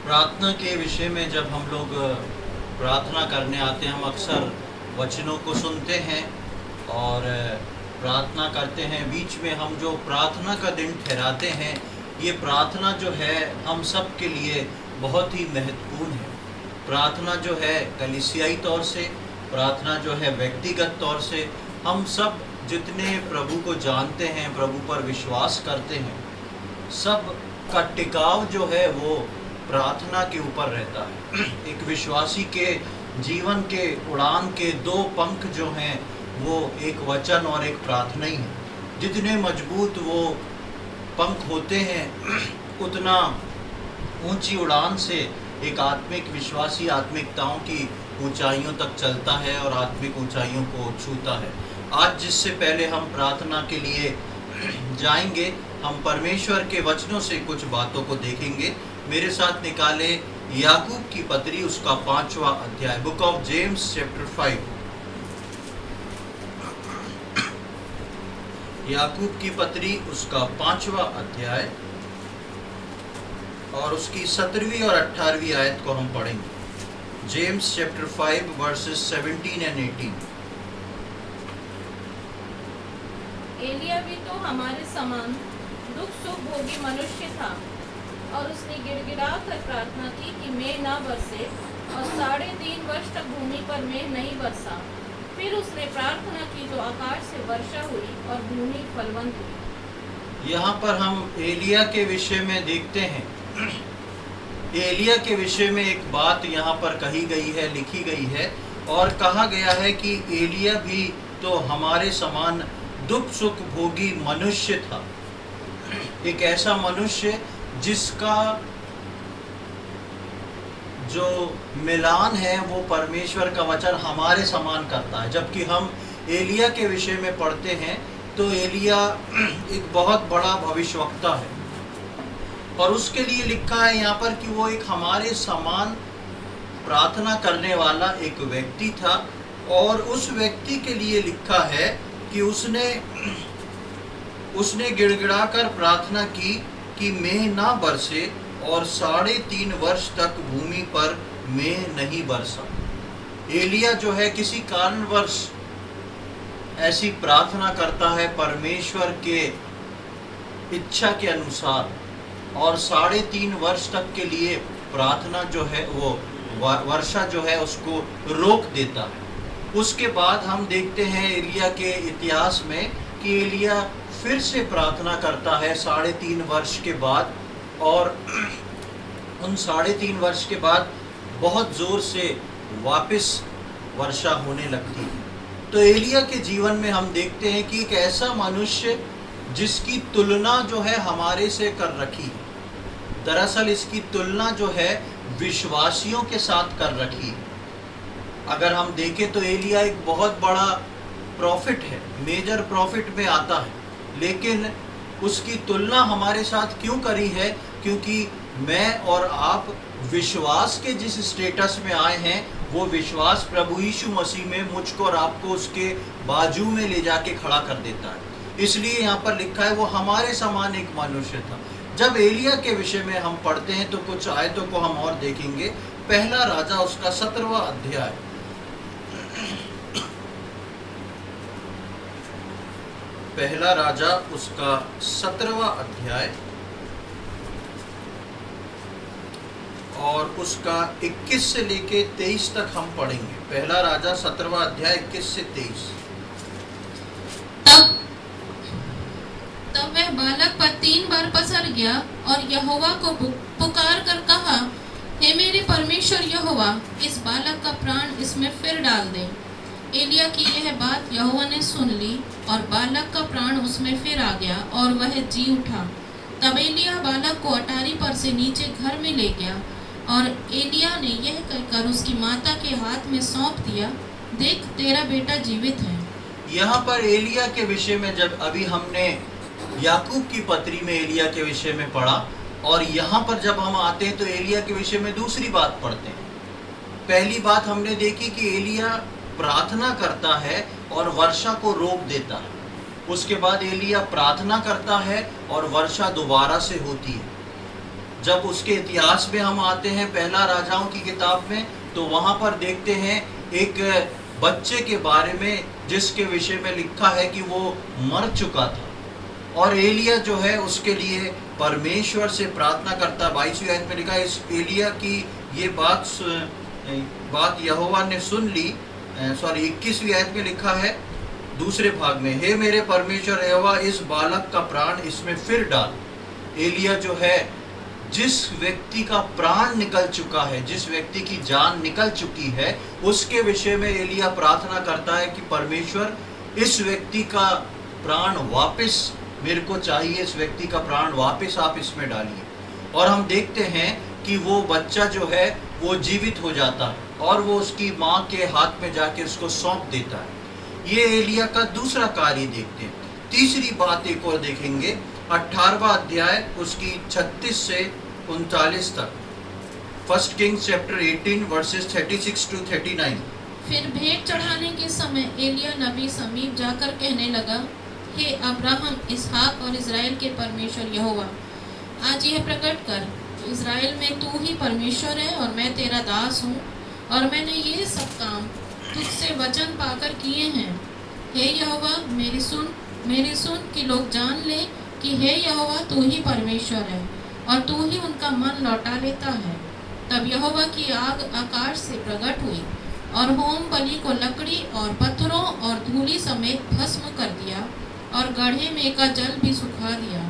प्रार्थना के विषय में जब हम लोग प्रार्थना करने आते हैं, हम अक्सर वचनों को सुनते हैं और प्रार्थना करते हैं। बीच में हम जो प्रार्थना का दिन ठहराते हैं, ये प्रार्थना जो है हम सब के लिए बहुत ही महत्वपूर्ण है। प्रार्थना जो है कलीसियाई तौर से, प्रार्थना जो है व्यक्तिगत तौर से, हम सब जितने प्रभु को जानते हैं, प्रभु पर विश्वास करते हैं, सब का टिकाव जो है वो प्रार्थना के ऊपर रहता है। एक विश्वासी के जीवन के उड़ान के दो पंख जो हैं वो एक वचन और एक प्रार्थना ही है। जितने मजबूत वो पंख होते हैं उतना ऊंची उड़ान से एक आत्मिक विश्वासी आत्मिकताओं की ऊंचाइयों तक चलता है और आत्मिक ऊंचाइयों को छूता है। आज जिससे पहले हम प्रार्थना के लिए जाएंगे, हम परमेश्वर के वचनों से कुछ बातों को देखेंगे। मेरे साथ निकाले याकूब की पत्री, उसका 5वां अध्याय, बुक ऑफ जेम्स चैप्टर 5। याकूब की पत्री उसका 5वां अध्याय और उसकी 17वीं और 18वीं आयत को हम पढ़ेंगे। James chapter 5 verses 17 and 18। एलिया भी तो हमारे समान दुख सुख भोगी मनुष्य था, और उसने गिड़गिड़ा कर प्रार्थना की कि मेघ न बरसे, और 3.5 वर्ष तक भूमि पर मेघ नहीं बरसा। फिर उसने प्रार्थना की तो आकाश से वर्षा हुई और भूमि फलवंत हुई। यहाँ पर हम एलिया के विषय में देखते हैं। एलिया के विषय में एक बात यहाँ पर कही गई है, लिखी गई है, और कहा गया है कि एलिया भी तो हमारे समान दुख सुख भोगी मनुष्य था। एक ऐसा मनुष्य जिसका जो मिलान है वो परमेश्वर का वचन हमारे समान करता है। जबकि हम एलिया के विषय में पढ़ते हैं तो एलिया एक बहुत बड़ा भविष्यवक्ता है, और उसके लिए लिखा है यहाँ पर कि वो एक हमारे समान प्रार्थना करने वाला एक व्यक्ति था। और उस व्यक्ति के लिए लिखा है कि उसने गिड़गिड़ा कर प्रार्थना की कि मेघ ना बरसे, और 3.5 वर्ष तक भूमि पर मेघ नहीं बरसा। एलिया जो है किसी कारणवश ऐसी प्रार्थना करता है परमेश्वर के इच्छा के अनुसार, और 3.5 वर्ष तक के लिए प्रार्थना जो है वो वर्षा जो है उसको रोक देता है। उसके बाद हम देखते हैं एलिया के इतिहास में कि एलिया फिर से प्रार्थना करता है 3.5 वर्ष के बाद, और उन 3.5 वर्ष के बाद बहुत ज़ोर से वापस वर्षा होने लगती है। तो एलिया के जीवन में हम देखते हैं कि एक ऐसा मनुष्य जिसकी तुलना जो है हमारे से कर रखी है, दरअसल इसकी तुलना जो है विश्वासियों के साथ कर रखी है। अगर हम देखें तो एलिया एक बहुत बड़ा प्रॉफिट है, मेजर प्रॉफिट में आता है, लेकिन उसकी तुलना हमारे साथ क्यों करी है? क्योंकि मैं और आप विश्वास के जिस स्टेटस में आए हैं वो विश्वास प्रभु यीशु मसीह में मुझको और आपको उसके बाजू में ले जाके खड़ा कर देता है। इसलिए यहाँ पर लिखा है वो हमारे समान एक मनुष्य था। जब एलिया के विषय में हम पढ़ते हैं तो कुछ आयतों को हम और देखेंगे। पहला राजा उसका 17वां अध्याय, पहला राजा उसका 17वां अध्याय और उसका 21 से लेके 23 तक हम पढ़ेंगे। पहला राजा 17वां अध्याय 21 से 23। तब वह बालक पर 3 बार पसर गया और यहोवा को पुकार कर कहा, हे मेरे परमेश्वर यहोवा, इस बालक का प्राण इसमें फिर डाल दे। एलिया की यह बात यहोवा ने सुन ली, और बालक का प्राण उसमें फिर आ गया और वह जी उठा। तब एलिया बालक को अटारी पर से नीचे घर में ले गया, और एलिया ने यह कहकर उसकी माता के हाथ में सौंप दिया, देख तेरा बेटा जीवित है। यहाँ पर एलिया के विषय में जब अभी हमने याकूब की पत्री में एलिया के विषय में पढ़ा, और यहाँ पर जब हम आते हैं तो एलिया के विषय में दूसरी बात पढ़ते हैं। पहली बात हमने देखी कि एलिया प्रार्थना करता है और वर्षा को रोक देता है। उसके बाद एलिया प्रार्थना करता है और वर्षा दोबारा से होती है। जब उसके इतिहास में हम आते हैं पहला राजाओं की किताब में, तो वहाँ पर देखते हैं एक बच्चे के बारे में जिसके विषय में लिखा है कि वो मर चुका था, और एलिया जो है उसके लिए परमेश्वर से प्रार्थना करता। 22वीं आयत में लिखा है, इस एलिया की ये बात यहोवा ने सुन ली। 21वीं आयत में लिखा है दूसरे भाग में, हे मेरे परमेश्वर यहोवा, इस बालक का प्राण इसमें फिर डाल। एलिया जो है, जिस व्यक्ति का प्राण निकल चुका है, जिस व्यक्ति की जान निकल चुकी है, उसके विषय में एलिया प्रार्थना करता है कि परमेश्वर इस व्यक्ति का प्राण वापस मेरे को चाहिए, इस व्यक्ति का प्राण वापस आप इसमें डालिए। और हम देखते हैं कि वो बच्चा जो है वो जीवित हो जाता है और वो उसकी माँ के हाथ में जाके उसको सौंप देता है। ये एलिया का दूसरा कार्य देखते हैं। तीसरी बात एक और देखेंगे, 18वां अध्याय उसकी 36 से 39 तक। 1 Kings chapter 18 verses 36 to 39। फिर भेंट चढ़ाने के समय एलिया नबी समीप जाकर कहने लगा, हे अब्राहम, इसहाक और इज़राइल के परमेश्वर यहोवा, आज यह प्रकट कर, इज़राइल में तू ही परमेश्वर है और मैं तेरा दास हूँ, और मैंने ये सब काम तुझसे वचन पाकर किए हैं। हे यहोवा, मेरी सुन कि लोग जान ले कि हे यहोवा तू ही परमेश्वर है और तू ही उनका मन लौटा लेता है। तब यहोवा की आग आकाश से प्रकट हुई और होम बलि को लकड़ी और पत्थरों और धूलि समेत भस्म कर दिया और गड्ढे में का जल भी सुखा दिया।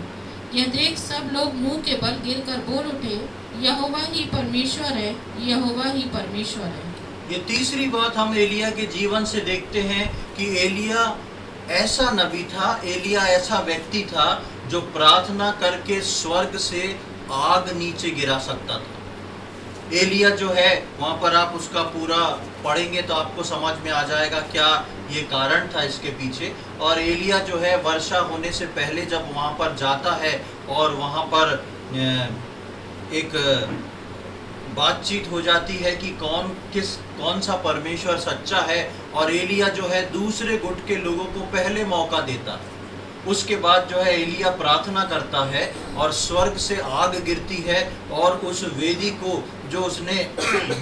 यह देख सब लोग मुंह के बल गिरकर बोल उठे, यहोवा ही परमेश्वर है, यहोवा ही परमेश्वर है। ये तीसरी बात हम एलिया के जीवन से देखते हैं कि एलिया ऐसा नबी था, एलिया ऐसा व्यक्ति था जो प्रार्थना करके स्वर्ग से आग नीचे गिरा सकता था। एलिया जो है, वहाँ पर आप उसका पूरा पढ़ेंगे तो आपको समझ में आ जाएगा क्या ये कारण था इसके पीछे। और एलिया जो है वर्षा होने से पहले जब वहाँ पर जाता है और वहाँ पर एक बातचीत हो जाती है कि कौन सा परमेश्वर सच्चा है, और एलिया जो है दूसरे गुट के लोगों को पहले मौका देता है। उसके बाद जो है एलिया प्रार्थना करता है और स्वर्ग से आग गिरती है और उस वेदी को जो उसने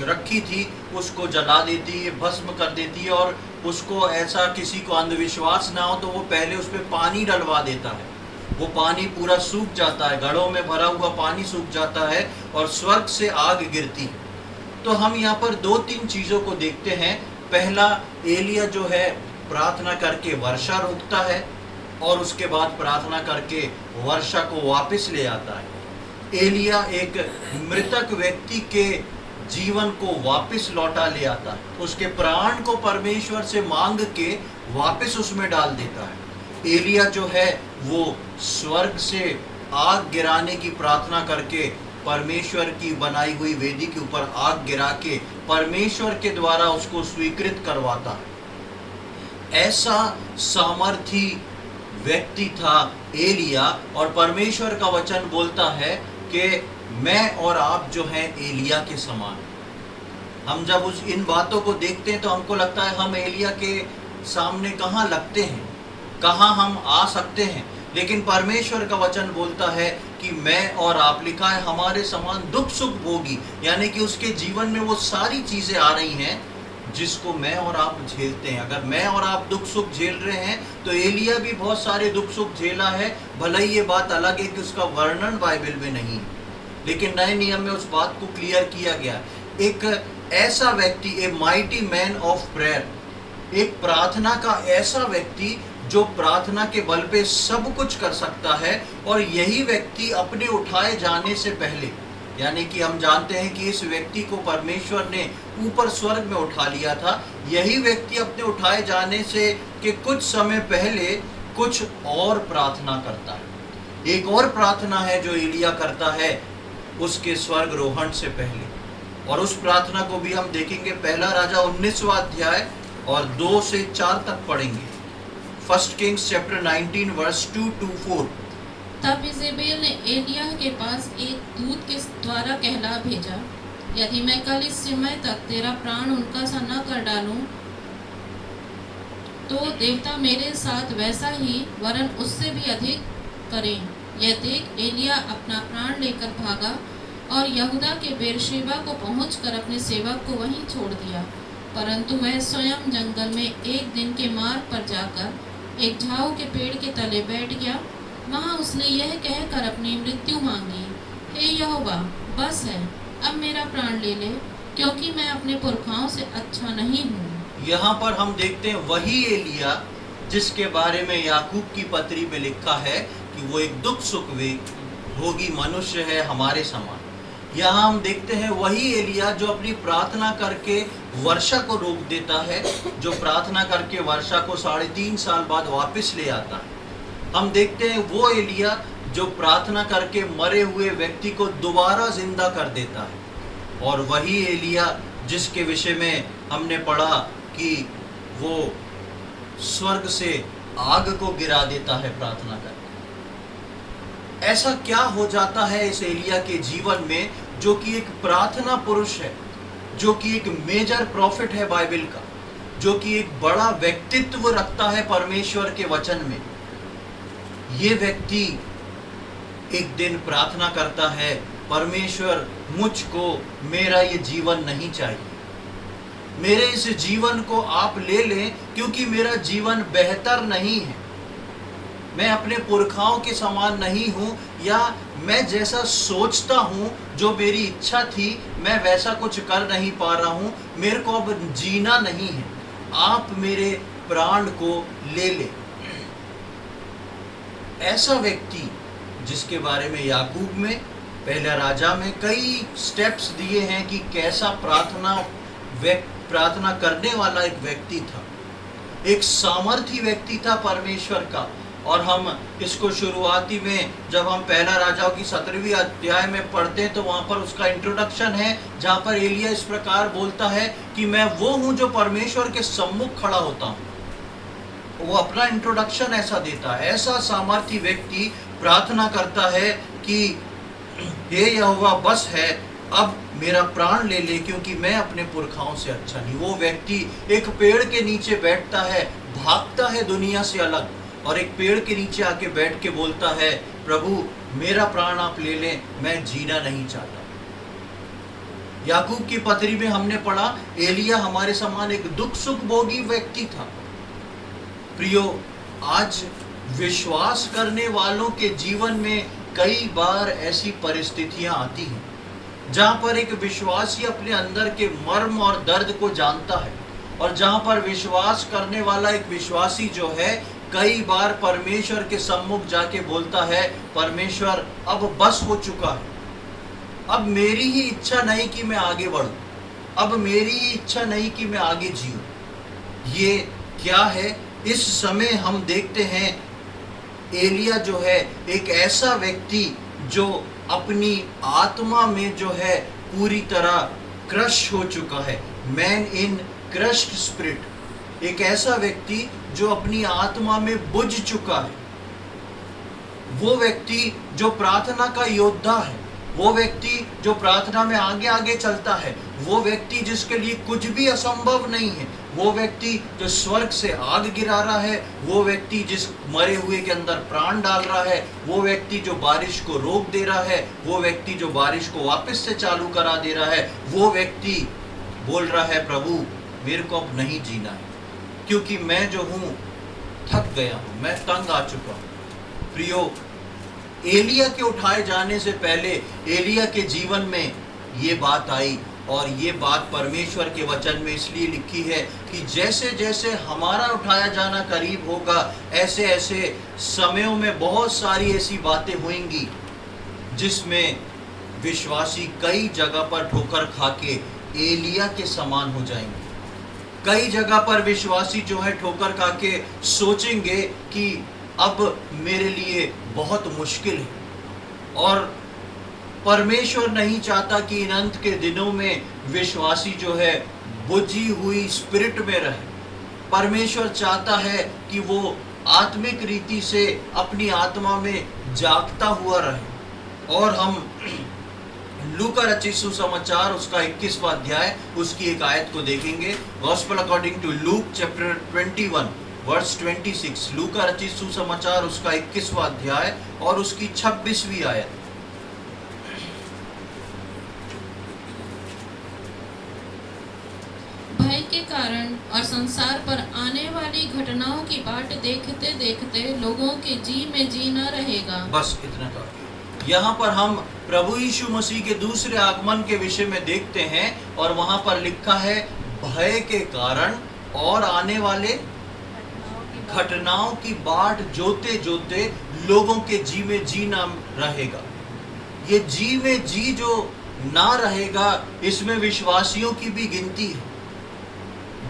रखी थी उसको जला देती है, भस्म कर देती है। और उसको ऐसा किसी को अंधविश्वास ना हो तो वो पहले उस पर पानी डलवा देता है। वो पानी पूरा सूख जाता है, घड़ों में भरा हुआ पानी सूख जाता है और स्वर्ग से आग गिरती है। तो हम यहाँ पर 2-3 चीज़ों को देखते हैं। पहला, एलिया जो है प्रार्थना करके वर्षा रोकता है और उसके बाद प्रार्थना करके वर्षा को वापस ले आता है। एलिया एक मृतक व्यक्ति के जीवन को वापस लौटा ले आता है, उसके प्राण को परमेश्वर से मांग के वापस उसमें डाल देता है। एलिया जो है वो स्वर्ग से आग गिराने की प्रार्थना करके परमेश्वर की बनाई हुई वेदी के ऊपर आग गिरा के परमेश्वर के द्वारा उसको स्वीकृत करवाता है। ऐसा सामर्थी व्यक्ति था एलिया, और परमेश्वर का वचन बोलता है कि मैं और आप जो हैं एलिया के समान। हम जब इन बातों को देखते हैं तो हमको लगता है हम एलिया के सामने कहाँ लगते हैं, कहाँ हम आ सकते हैं। लेकिन परमेश्वर का वचन बोलता है कि मैं और आप, लिखा है हमारे समान दुख सुख भोगी, यानी कि उसके जीवन में वो सारी चीज़ें आ रही हैं जिसको मैं और आप झेलते हैं। अगर मैं और आप दुख सुख झेल रहे हैं तो एलिया भी बहुत सारे दुख सुख झेला है। भले ही ये बात अलग है कि उसका वर्णन बाइबल में नहीं, लेकिन नए नियम में उस बात को क्लियर किया गया। एक ऐसा व्यक्ति, a mighty man of prayer, एक प्रार्थना का ऐसा व्यक्ति जो प्रार्थना के बल पे सब कुछ कर सकता है। और यही व्यक्ति अपने उठाए जाने से पहले, यानी कि हम जानते हैं कि इस व्यक्ति को परमेश्वर ने ऊपर स्वर्ग में उठा लिया था, यही व्यक्ति अपने उठाए जाने से के कुछ समय पहले कुछ और प्रार्थना करता है। एक और प्रार्थना है जो एलिया करता है उसके स्वर्ग रोहण से पहले, और उस प्रार्थना को भी हम देखेंगे। पहला राजा 19वां अध्याय और 2 से 4 तक पढ़ेंगे। 1 Kings chapter 19 verse 2 to 4। तब इजेबेल ने एलिया के पास एक दूत के द्वारा कहला भेजा, यदि मैं कल इस समय तक तेरा प्राण उनका सा न कर डालूं तो देवता मेरे साथ वैसा ही वरन उससे भी अधिक करें। यह देख एलिया अपना प्राण लेकर भागा और यहूदा के बेरशेबा को पहुंचकर अपने सेवक को वहीं छोड़ दिया। परंतु वह स्वयं जंगल में एक दिन के मार्ग पर जाकर एक झाऊ के पेड़ के तले बैठ गया। वहां उसने यह कहकर अपनी मृत्यु मांगी, हे यहोवा, बस है, अब मेरा प्राण ले ले, क्योंकि मैं अपने पुरखाओं से अच्छा नहीं हूँ। यहाँ पर हम देखते हैं वही एलिया जिसके बारे में याकूब की पत्री में लिखा है कि वो एक दुख सुख भोगी मनुष्य है हमारे समान। यहाँ हम देखते हैं वही एलिया जो अपनी प्रार्थना करके वर्षा को रोक देता है, जो प्रार्थना करके वर्षा को 3.5 साल बाद वापस ले आता है। हम देखते हैं वो एलिया जो प्रार्थना करके मरे हुए व्यक्ति को दोबारा जिंदा कर देता है, और वही एलिया जिसके विषय में हमने पढ़ा कि वो स्वर्ग से आग को गिरा देता है प्रार्थना करके। ऐसा क्या हो जाता है इस एलिया के जीवन में, जो कि एक प्रार्थना पुरुष है, जो कि एक मेजर प्रॉफिट है बाइबल का, जो कि एक बड़ा व्यक्तित्व रखता है परमेश्वर के वचन में। ये व्यक्ति एक दिन प्रार्थना करता है, परमेश्वर मुझको मेरा ये जीवन नहीं चाहिए, मेरे इस जीवन को आप ले लें, क्योंकि मेरा जीवन बेहतर नहीं है, मैं अपने पुरखाओं के समान नहीं हूँ, या मैं जैसा सोचता हूँ, जो मेरी इच्छा थी, मैं वैसा कुछ कर नहीं पा रहा हूँ, मेरे को अब जीना नहीं है, आप मेरे प्राण को ले लें। ऐसा व्यक्ति जिसके बारे में याकूब में पहला राजा में कई स्टेप्स दिए हैं कि कैसा प्रार्थना करने वाला एक व्यक्ति था, एक सामर्थी व्यक्ति था परमेश्वर का। और हम इसको शुरुआती में जब हम पहला राजाओं की 17वीं अध्याय में पढ़ते हैं तो वहाँ पर उसका इंट्रोडक्शन है, जहाँ पर एलिया इस प्रकार बोलता है कि मैं वो हूँ जो परमेश्वर के सम्मुख खड़ा होता हूँ। वो अपना इंट्रोडक्शन ऐसा देता है। ऐसा सामर्थी व्यक्ति प्रार्थना करता है कि हे यहोवा, बस है, अब मेरा प्राण ले ले, क्योंकि मैं अपने पुरखाओं से अच्छा नहीं। वो व्यक्ति एक पेड़ के नीचे बैठता है, भागता है दुनिया से अलग, और एक पेड़ के नीचे आके बैठ के बोलता है, प्रभु मेरा प्राण आप ले लें, मैं जीना नहीं चाहता। याकूब की पत्री में हमने पढ़ा एलिया हमारे समान एक दुख सुख भोगी व्यक्ति था। प्रियो, आज विश्वास करने वालों के जीवन में कई बार ऐसी परिस्थितियां आती हैं जहां पर एक विश्वासी अपने अंदर के मर्म और दर्द को जानता है, और जहां पर विश्वास करने वाला एक विश्वासी जो है कई बार परमेश्वर के सम्मुख जाके बोलता है, परमेश्वर अब बस हो चुका है, अब मेरी ही इच्छा नहीं कि मैं आगे बढ़ूं, अब मेरी ही इच्छा नहीं कि मैं आगे जीऊं। ये क्या है? इस समय हम देखते हैं एलिया जो है एक ऐसा व्यक्ति जो अपनी आत्मा में जो है पूरी तरह क्रश हो चुका है, मैन इन क्रश्ड स्पिरिट। एक ऐसा व्यक्ति जो अपनी आत्मा में बुझ चुका है, वो व्यक्ति जो प्रार्थना का योद्धा है, वो व्यक्ति जो प्रार्थना में आगे आगे चलता है, वो व्यक्ति जिसके लिए कुछ भी असंभव नहीं है, वो व्यक्ति जो स्वर्ग से आग गिरा रहा है, वो व्यक्ति जिस मरे हुए के अंदर प्राण डाल रहा है, वो व्यक्ति जो बारिश को रोक दे रहा है, वो व्यक्ति जो बारिश को वापस से चालू करा दे रहा है, वो व्यक्ति बोल रहा है, प्रभु मेरे को अब नहीं जीना है, क्योंकि मैं जो हूँ थक गया हूँ, मैं तंग आ चुका हूँ। प्रियो, एलिया के उठाए जाने से पहले एलिया के जीवन में ये बात आई, और ये बात परमेश्वर के वचन में इसलिए लिखी है कि जैसे जैसे हमारा उठाया जाना करीब होगा, ऐसे ऐसे समयों में बहुत सारी ऐसी बातें होंगी जिसमें विश्वासी कई जगह पर ठोकर खा के एलिया के समान हो जाएंगे। कई जगह पर विश्वासी जो है ठोकर खा के सोचेंगे कि अब मेरे लिए बहुत मुश्किल है, और परमेश्वर नहीं चाहता कि इन अंत के दिनों में विश्वासी जो है बुझी हुई स्पिरिट में रहे। परमेश्वर चाहता है कि वो आत्मिक रीति से अपनी आत्मा में जागता हुआ रहे। और हम लूका रचित सुसमाचार उसका 21वां अध्याय उसकी एक आयत को देखेंगे। Gospel according to Luke chapter 21 verse 26। लूका रचित सुसमाचार उसका 21वां अध्याय और उसकी 26वीं आयत। के कारण और संसार पर आने वाली घटनाओं की बाट देखते देखते लोगों के जी में जी न रहेगा। बस इतना काफी। यहाँ पर हम प्रभु यीशु मसीह के दूसरे आगमन के विषय में देखते हैं और वहां पर लिखा है भय के कारण और आने वाले घटनाओं की बाट जोते जोते लोगों के जी में जी ना रहेगा। ये जी में जी जो ना रहेगा, इसमें विश्वासियों की भी गिनती है।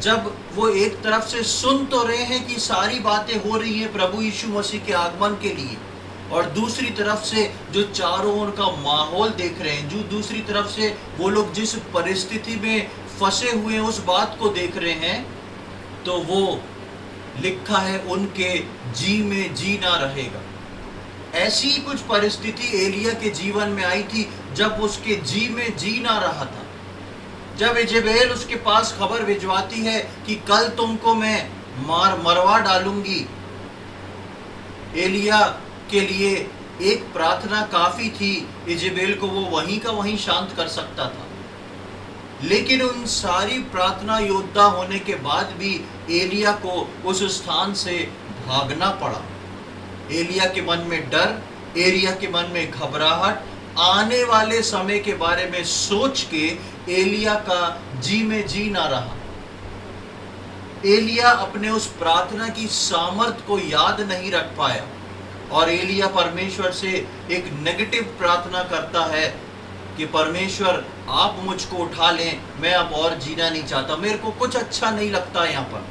जब वो एक तरफ से सुन तो रहे हैं कि सारी बातें हो रही हैं प्रभु यीशु मसीह के आगमन के लिए, और दूसरी तरफ से जो चारों ओर का माहौल देख रहे हैं, जो दूसरी तरफ से वो लोग जिस परिस्थिति में फंसे हुए हैं उस बात को देख रहे हैं, तो वो लिखा है उनके जी में जी ना रहेगा। ऐसी ही कुछ परिस्थिति एलिया के जीवन में आई थी जब उसके जी में जी ना रहा था। जब इजेबेल उसके पास खबर भिजवाती है कि कल तुमको मैं मरवा डालूंगी, एलिया के लिए एक प्रार्थना काफी थी। इजेबेल को वो वहीं का वहीं शांत कर सकता था, लेकिन उन सारी प्रार्थना योद्धा होने के बाद भी एलिया को उस स्थान से भागना पड़ा। एलिया के मन में डर, एलिया के मन में घबराहट, आने वाले समय के बारे में सोच के एलिया का जी में जी ना रहा। एलिया अपने उस प्रार्थना की सामर्थ को याद नहीं रख पाया और एलिया परमेश्वर से एक नेगेटिव प्रार्थना करता है कि परमेश्वर आप मुझको उठा लें, मैं अब और जीना नहीं चाहता, मेरे को कुछ अच्छा नहीं लगता। यहाँ पर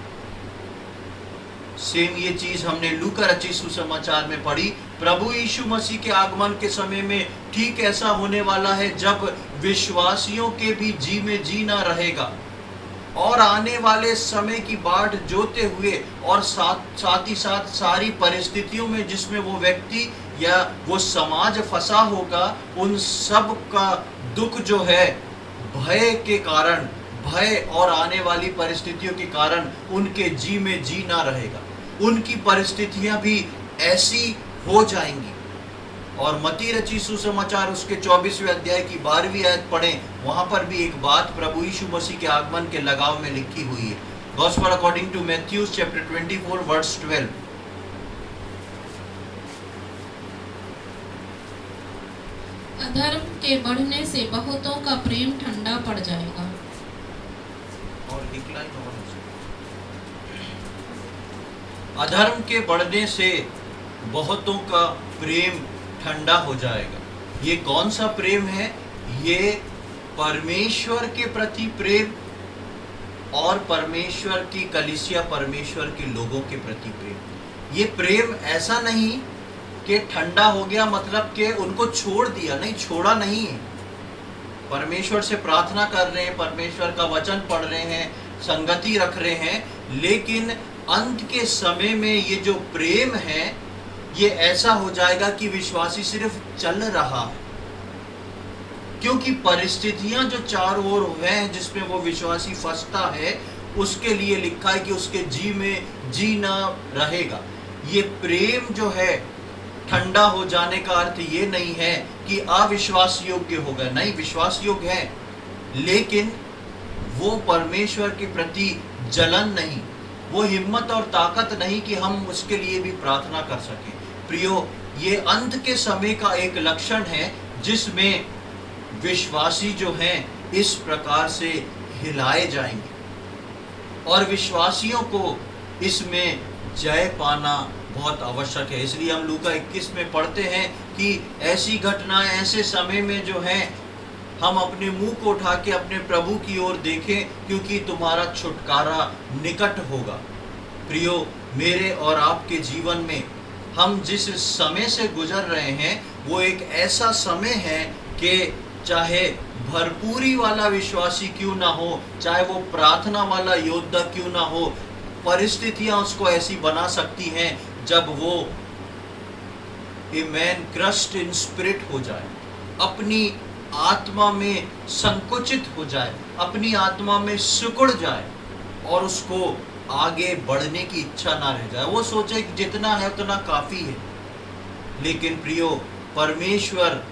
सेम ये चीज हमने लूका रचित सुसमाचार में पढ़ी। प्रभु यीशु मसीह के आगमन के समय में ठीक ऐसा होने वाला है जब विश्वासियों के भी जी में जी ना रहेगा और आने वाले समय की बाट जोते हुए और साथ ही साथ सारी परिस्थितियों में जिसमें वो व्यक्ति या वो समाज फंसा होगा, उन सब का दुख जो है भय के कारण, भय और आने वाली परिस्थितियों के कारण उनके जी में जी ना रहेगा। उनकी परिस्थितियां भी ऐसी हो जाएंगी। और मत्ती रचित सुसमाचार उसके 24वें अध्याय की 12वीं आयत पढ़ें, वहां पर भी एक बात प्रभु यीशु मसीह के आगमन के लगाव में लिखी हुई है। Gospel according to Matthew chapter 24 verse 12। अधर्म के बढ़ने से बहुतों का प्रेम ठंडा पड़ जाएगा। और एक लाइन और है। अधर्म के बढ़ने से बहुतों का प्रेम ठंडा हो जाएगा। ये कौन सा प्रेम है? ये परमेश्वर के प्रति प्रेम और परमेश्वर की कलीसिया, परमेश्वर के लोगों के प्रति प्रेम। ये प्रेम ऐसा नहीं कि ठंडा हो गया मतलब कि उनको छोड़ दिया, नहीं, छोड़ा नहीं है। परमेश्वर से प्रार्थना कर रहे हैं, परमेश्वर का वचन पढ़ रहे हैं, संगति रख रहे हैं, लेकिन अंत के समय में ये जो प्रेम है ये ऐसा हो जाएगा कि विश्वासी सिर्फ चल रहा है, क्योंकि परिस्थितियां जो चारों ओर हैं जिसमें वो विश्वासी फंसता है, उसके लिए लिखा है कि उसके जी में जी ना रहेगा। ये प्रेम जो है ठंडा हो जाने का अर्थ ये नहीं है कि अविश्वास योग्य हो गए, नहीं, विश्वास योग्य है, लेकिन वो परमेश्वर के प्रति जलन नहीं, वो हिम्मत और ताकत नहीं कि हम उसके लिए भी प्रार्थना कर सकें। प्रियो, ये अंत के समय का एक लक्षण है जिसमें विश्वासी जो हैं इस प्रकार से हिलाए जाएंगे और विश्वासियों को इसमें जय पाना बहुत आवश्यक है। इसलिए हम लूका 21 में पढ़ते हैं कि ऐसी घटनाएं, ऐसे समय में जो हैं, हम अपने मुंह को उठा के अपने प्रभु की ओर देखें, क्योंकि तुम्हारा छुटकारा निकट होगा। प्रियो, मेरे और आपके जीवन में हम जिस समय से गुजर रहे हैं वो एक ऐसा समय है कि चाहे भरपूरी वाला विश्वासी क्यों ना हो, चाहे वो प्रार्थना वाला योद्धा क्यों ना हो, परिस्थितियां उसको ऐसी बना सकती हैं जब वो a man crust in spirit हो जाए, अपनी आत्मा में संकुचित हो जाए, अपनी आत्मा में सिकुड़ जाए और उसको आगे बढ़ने की इच्छा ना रह जाए। वो सोचे कि जितना है उतना काफी है। लेकिन प्रियो, परमेश्वर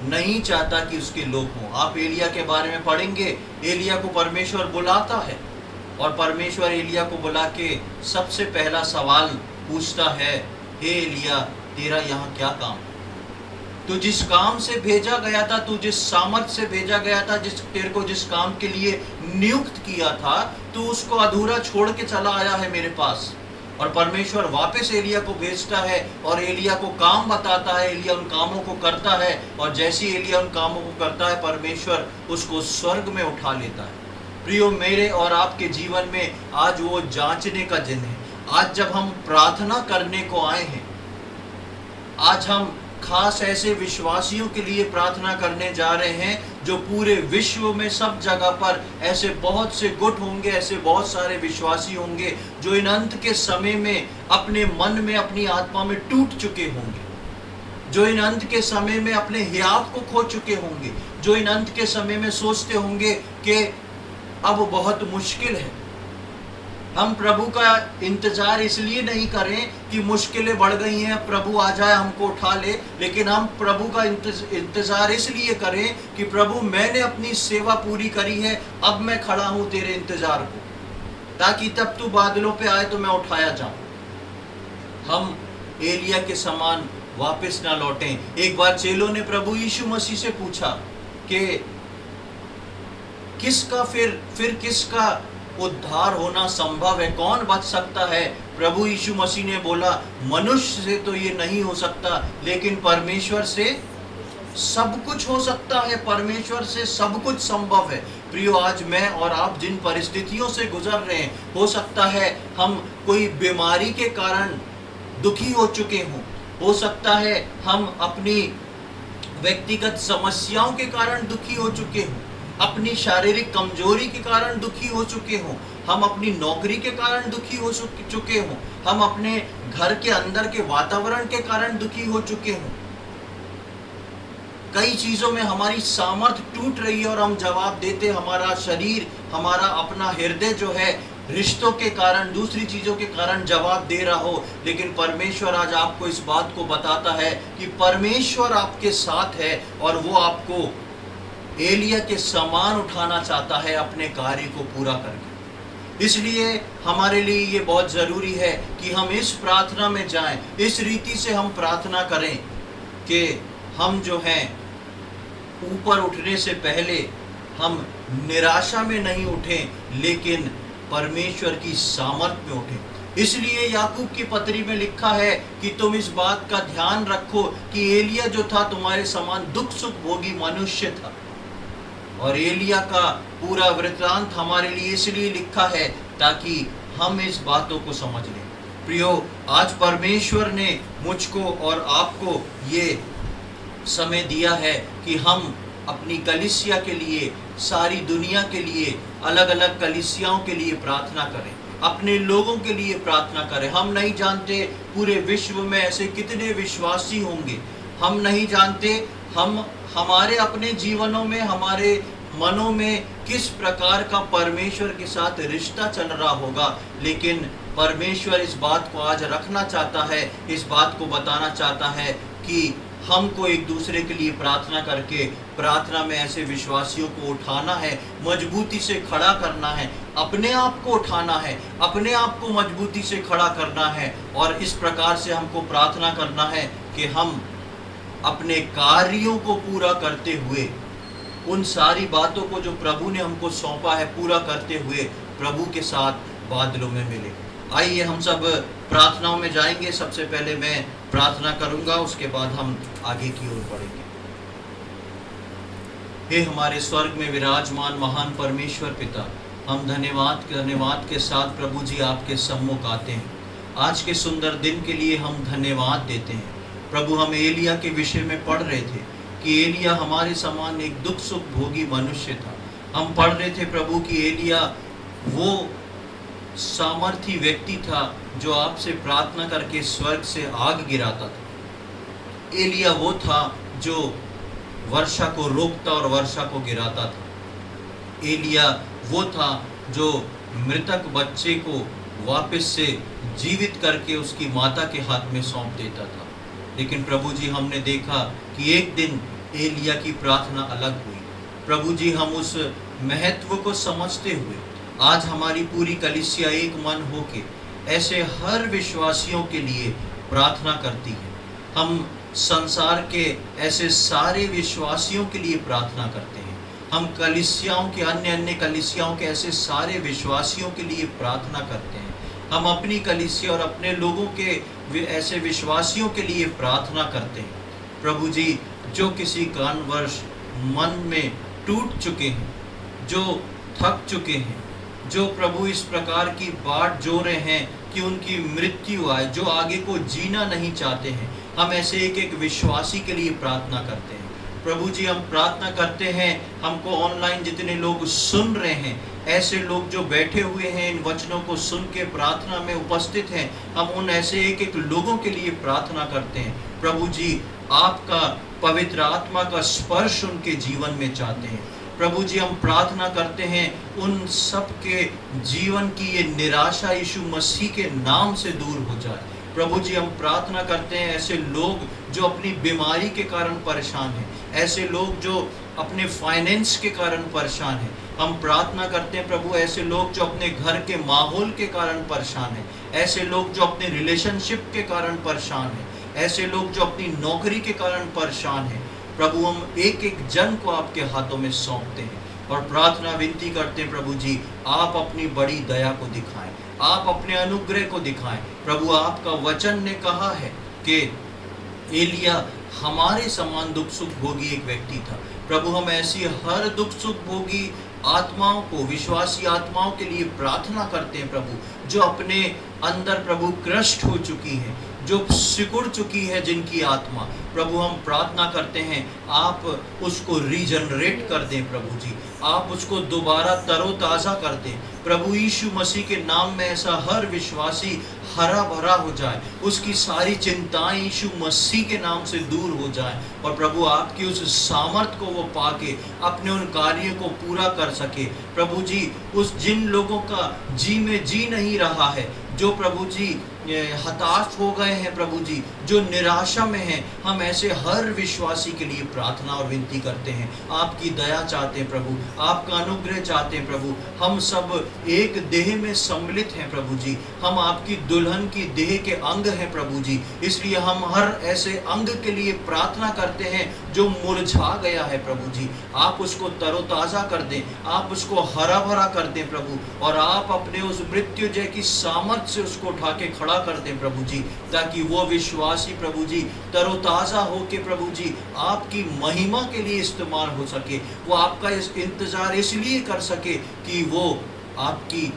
नहीं चाहता कि उसके लोग हों। आप एलिया के बारे में पढ़ेंगे, एलिया को परमेश्वर बुलाता है और परमेश्वर एलिया को बुला के सबसे पहला सवाल पूछता है, हे एलिया, तेरा यहाँ क्या काम है? तू जिस काम से भेजा गया था, तू जिस सामर्थ्य से भेजा गया था, तेरे को जिस काम के लिए नियुक्त किया था, तू उसको अधूरा छोड़ के चला आया है मेरे पास। और परमेश्वर वापस एलिया को भेजता है और एलिया को काम बताता है। एलिया उन कामों को करता है और जैसे ही एलिया उन कामों को करता है, परमेश्वर उसको स्वर्ग में उठा लेता है। प्रियो, मेरे और आपके जीवन में आज वो जांचने का दिन है। आज जब हम प्रार्थना करने को आए हैं, आज हम खास ऐसे विश्वासियों के लिए प्रार्थना करने जा रहे हैं जो पूरे विश्व में सब जगह पर ऐसे बहुत से गुट होंगे, ऐसे बहुत सारे विश्वासी होंगे जो इन अंत के समय में अपने मन में, अपनी आत्मा में टूट चुके होंगे, जो इन अंत के समय में अपने हियाव को खो चुके होंगे, जो इन अंत के समय में सोचते होंगे कि अब बहुत मुश्किल है। हम प्रभु का इंतजार इसलिए नहीं करें कि मुश्किलें बढ़ गई हैं, प्रभु आ जाए हमको उठा ले, लेकिन हम प्रभु का इंतजार इसलिए करें कि प्रभु, मैंने अपनी सेवा पूरी करी है, अब मैं खड़ा हूं तेरे इंतजार को, ताकि तब तू बादलों पे आए तो मैं उठाया जाऊं। हम एलिया के समान वापस ना लौटें। एक बार चेलों ने प्रभु यीशु मसीह से पूछा कि किसका फिर किसका उद्धार होना संभव है, कौन बच सकता है? प्रभु यीशु मसीह ने बोला, मनुष्य से तो ये नहीं हो सकता, लेकिन परमेश्वर से सब कुछ हो सकता है। परमेश्वर से सब कुछ संभव है। प्रियो, आज मैं और आप जिन परिस्थितियों से गुजर रहे हैं, हो सकता है हम कोई बीमारी के कारण दुखी हो चुके हों, हो सकता है हम अपनी व्यक्तिगत समस्याओं के कारण दुखी हो चुके हों, अपनी शारीरिक कमजोरी के कारण दुखी हो चुके हों, हम अपनी नौकरी के कारण दुखी हो चुके हों, हम अपने घर के अंदर के वातावरण के कारण दुखी हो चुके हों। कई चीजों में हमारी सामर्थ्य टूट रही है और हम जवाब देते, हमारा शरीर, हमारा अपना हृदय जो है रिश्तों के कारण, दूसरी चीजों के कारण जवाब दे रहा हो। लेकिन परमेश्वर आज आपको इस बात को बताता है कि परमेश्वर आपके साथ है और वो आपको एलिया के समान उठाना चाहता है अपने कार्य को पूरा करके। इसलिए हमारे लिए ये बहुत जरूरी है कि हम इस प्रार्थना में जाएं, इस रीति से हम प्रार्थना करें कि हम जो हैं ऊपर उठने से पहले हम निराशा में नहीं उठें, लेकिन परमेश्वर की सामर्थ में उठें। इसलिए याकूब की पत्री में लिखा है कि तुम इस बात का ध्यान रखो कि एलिया जो था तुम्हारे समान दुख सुख भोगी मनुष्य था। और एलिया का पूरा वृत्तांत हमारे लिए इसलिए लिखा है ताकि हम इस बातों को समझ लें। प्रियो, आज परमेश्वर ने मुझको और आपको ये समय दिया है कि हम अपनी कलीसिया के लिए, सारी दुनिया के लिए, अलग अलग कलीसियाओं के लिए प्रार्थना करें, अपने लोगों के लिए प्रार्थना करें। हम नहीं जानते पूरे विश्व में ऐसे कितने विश्वासी होंगे, हम नहीं जानते हमारे अपने जीवनों में, हमारे मनों में किस प्रकार का परमेश्वर के साथ रिश्ता चल रहा होगा, लेकिन परमेश्वर इस बात को आज रखना चाहता है, इस बात को बताना चाहता है कि हमको एक दूसरे के लिए प्रार्थना करके प्रार्थना में ऐसे विश्वासियों को उठाना है, मजबूती से खड़ा करना है, अपने आप को उठाना है, अपने आप को मजबूती से खड़ा करना है। और इस प्रकार से हमको प्रार्थना करना है कि हम अपने कार्यों को पूरा करते हुए, उन सारी बातों को जो प्रभु ने हमको सौंपा है पूरा करते हुए प्रभु के साथ बादलों में मिले। आइए हम सब प्रार्थनाओं में जाएंगे। सबसे पहले मैं प्रार्थना करूंगा, उसके बाद हम आगे की ओर बढ़ेंगे। हे हमारे स्वर्ग में विराजमान महान परमेश्वर पिता, हम धन्यवाद के साथ प्रभु जी आपके सम्मुख आते हैं। आज के सुंदर दिन के लिए हम धन्यवाद देते हैं। प्रभु, हम एलिया के विषय में पढ़ रहे थे कि एलिया हमारे समान एक दुख सुख भोगी मनुष्य था। हम पढ़ रहे थे प्रभु कि एलिया वो सामर्थी व्यक्ति था जो आपसे प्रार्थना करके स्वर्ग से आग गिराता था। एलिया वो था जो वर्षा को रोकता और वर्षा को गिराता था। एलिया वो था जो मृतक बच्चे को वापस से जीवित करके उसकी माता के हाथ में सौंप देता था। लेकिन प्रभु जी, हमने देखा कि एक दिन एलिया की प्रार्थना अलग हुई। प्रभु जी, हम उस महत्व को समझते हुए, आज हमारी पूरी कलीसिया एक मन होके ऐसे हर विश्वासियों के लिए प्रार्थना करती है। हम संसार के ऐसे सारे विश्वासियों के लिए प्रार्थना करते हैं। हम कलीसियाओं के अन्य कलीसियाओं के ऐसे सारे विश्वासियों के लिए प्रार्थना करते हैं। हम अपनी कलीसिया और अपने लोगों के ऐसे विश्वासियों के लिए प्रार्थना करते हैं। प्रभु जी, जो किसी कारणवश मन में टूट चुके हैं, जो थक चुके हैं, जो प्रभु इस प्रकार की बाट जोरे हैं कि उनकी मृत्यु आए, जो आगे को जीना नहीं चाहते हैं, हम ऐसे एक एक विश्वासी के लिए प्रार्थना करते हैं। प्रभु जी, हम प्रार्थना करते हैं, हमको ऑनलाइन जितने लोग सुन रहे हैं, ऐसे लोग जो बैठे हुए हैं इन वचनों को सुन के प्रार्थना में उपस्थित हैं, हम उन ऐसे एक एक लोगों के लिए प्रार्थना करते हैं। प्रभु जी, आपका पवित्र आत्मा का स्पर्श उनके जीवन में चाहते हैं। प्रभु जी, हम प्रार्थना करते हैं उन सब के जीवन की ये निराशा यीशु मसीह के नाम से दूर हो जाए। प्रभु जी, हम प्रार्थना करते हैं ऐसे लोग जो अपनी बीमारी के कारण परेशान हैं, ऐसे लोग जो अपने फाइनेंस के कारण परेशान हैं, हम प्रार्थना करते हैं प्रभु ऐसे लोग जो अपने घर के माहौल के कारण परेशान हैं, ऐसे लोग जो अपने रिलेशनशिप के कारण परेशान हैं, ऐसे लोग जो अपनी नौकरी के कारण परेशान हैं। प्रभु, हम एक एक जन को आपके हाथों में सौंपते हैं और प्रार्थना विनती करते हैं प्रभु जी, आप अपनी बड़ी दया को दिखाएं, आप अपने अनुग्रह को दिखाएं। प्रभु, आपका वचन ने कहा है कि एलिया हमारे समान दुख सुख भोगी एक व्यक्ति था। प्रभु, हम ऐसी हर दुख सुख भोगी आत्माओं को, विश्वासी आत्माओं के लिए प्रार्थना करते हैं प्रभु, जो अपने अंदर प्रभु क्रस्ट हो चुकी है, जो सिकुड़ चुकी है जिनकी आत्मा। प्रभु, हम प्रार्थना करते हैं आप उसको रीजनरेट कर दें प्रभु जी, आप उसको दोबारा तरोताज़ा कर दें प्रभु यीशु मसीह के नाम में। ऐसा हर विश्वासी हरा भरा हो जाए, उसकी सारी चिंताएं यीशु मसीह के नाम से दूर हो जाए और प्रभु आपकी उस सामर्थ को वो पाके अपने उन कार्यों को पूरा कर सके। प्रभु जी, उस जिन लोगों का जी में जी नहीं रहा है, जो प्रभु जी हताश हो गए हैं प्रभु जी, जो निराशा में हैं, हम ऐसे हर विश्वासी के लिए प्रार्थना और विनती करते हैं। आपकी दया चाहते हैं प्रभु, आपका अनुग्रह चाहते हैं प्रभु। हम सब एक देह में सम्मिलित हैं प्रभु जी, हम आपकी दुल्हन की देह के अंग हैं प्रभु जी, इसलिए हम हर ऐसे अंग के लिए प्रार्थना करते हैं जो मुरझा गया है प्रभु जी, आप उसको तरोताज़ा कर दें, आप उसको हरा भरा कर दें प्रभु, और आप अपने उस मृत्युंजय की सामर्थ्य से उसको उठा के खड़ा कर दें प्रभु जी, ताकि वो विश्वासी प्रभु जी तरोताज़ा हो के प्रभु जी आपकी महिमा के लिए इस्तेमाल हो सके। वो आपका इस इंतज़ार इसलिए कर सके कि वो आपकी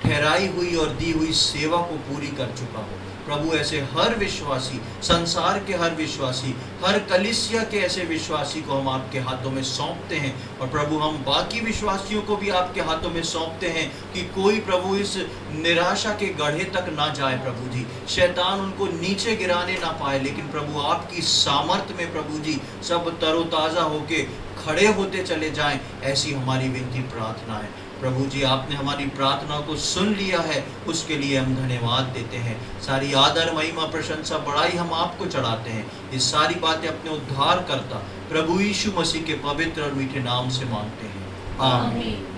ठहराई हुई और दी हुई सेवा को पूरी कर चुका हो। प्रभु, ऐसे हर विश्वासी, संसार के हर विश्वासी, हर कलीसिया के ऐसे विश्वासी को हम आपके हाथों में सौंपते हैं और प्रभु हम बाकी विश्वासियों को भी आपके हाथों में सौंपते हैं कि कोई प्रभु इस निराशा के गड्ढे तक ना जाए प्रभु जी, शैतान उनको नीचे गिराने ना पाए, लेकिन प्रभु आपकी सामर्थ में प्रभु जी सब तरोताज़ा होके खड़े होते चले जाएं, ऐसी हमारी विनती प्रार्थना है। प्रभु जी, आपने हमारी प्रार्थना को सुन लिया है, उसके लिए हम धन्यवाद देते हैं। सारी आदर महिमा प्रशंसा बड़ाई हम आपको चढ़ाते हैं। ये सारी बातें अपने उद्धार करता प्रभु यीशु मसीह के पवित्र और मीठे नाम से मांगते हैं, आमीन।